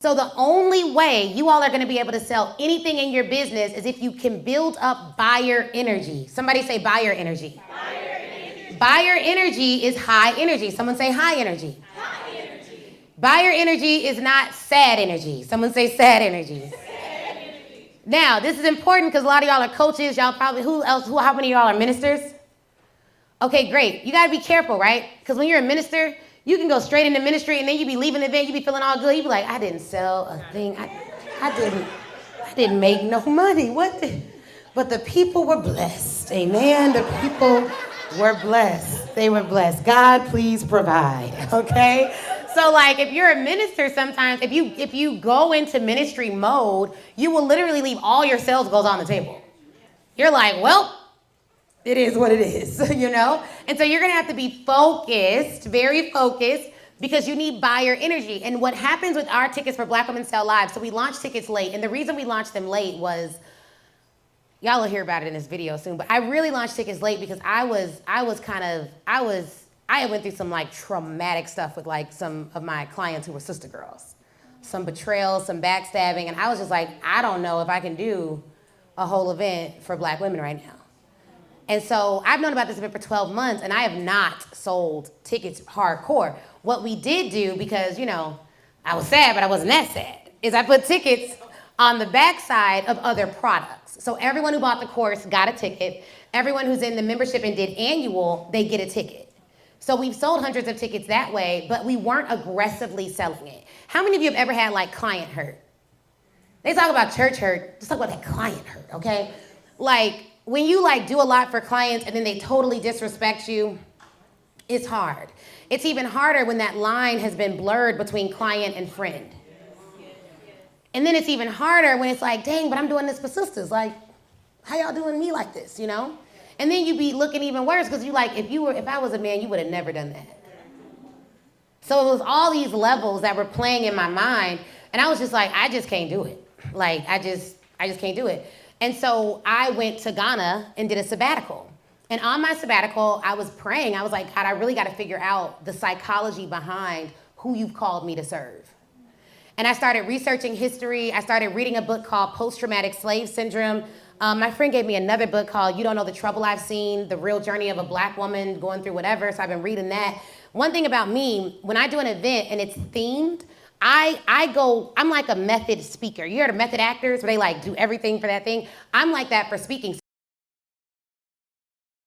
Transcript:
So the only way you all are going to be able to sell anything in your business is if you can build up buyer energy. Somebody say buyer energy. Buyer energy. Buyer energy is high energy. Someone say high energy. High energy. Buyer energy is not sad energy. Someone say sad energy. Sad energy. Now, this is important because a lot of y'all are coaches. Y'all probably, how many of y'all are ministers? Okay, great. You got to be careful, right? Because when you're a minister, you can go straight into ministry and then you be leaving the event, you be feeling all good. You be like, I didn't sell a thing. I didn't make no money. But the people were blessed. Amen. The people were blessed. They were blessed. God, please provide. Okay? So like if you're a minister sometimes, if you go into ministry mode, you will literally leave all your sales goals on the table. You're like, well, it is what it is, you know? And so you're gonna have to be focused, very focused, because you need buyer energy. And what happens with our tickets for Black Women Sell Live, so we launched tickets late, and the reason we launched them late was, y'all will hear about it in this video soon, but I really launched tickets late because I went through some like traumatic stuff with like some of my clients who were sister girls. Some betrayal, some backstabbing, and I was just like, I don't know if I can do a whole event for Black women right now. And so I've known about this event for 12 months and I have not sold tickets hardcore. What we did do, because, you know, I was sad, but I wasn't that sad, is I put tickets on the backside of other products. So everyone who bought the course got a ticket. Everyone who's in the membership and did annual, they get a ticket. So we've sold hundreds of tickets that way, but we weren't aggressively selling it. How many of you have ever had like client hurt? They talk about church hurt, just talk about that client hurt, okay? Like, when you like do a lot for clients and then they totally disrespect you, it's hard. It's even harder when that line has been blurred between client and friend. And then it's even harder when it's like, dang, but I'm doing this for sisters. Like, how y'all doing me like this, you know? And then you be looking even worse because you like, if I was a man, you would have never done that. So it was all these levels that were playing in my mind. And I was just like, I just can't do it. Like, I just can't do it. And so I went to Ghana and did a sabbatical. And on my sabbatical, I was praying. I was like, God, I really got to figure out the psychology behind who you've called me to serve. And I started researching history. I started reading a book called Post-Traumatic Slave Syndrome. My friend gave me another book called You Don't Know the Trouble I've Seen, The Real Journey of a Black Woman Going Through Whatever. So I've been reading that. One thing about me, when I do an event and it's themed, I'm like a method speaker. You heard of method actors where they like do everything for that thing? I'm like that for speaking. So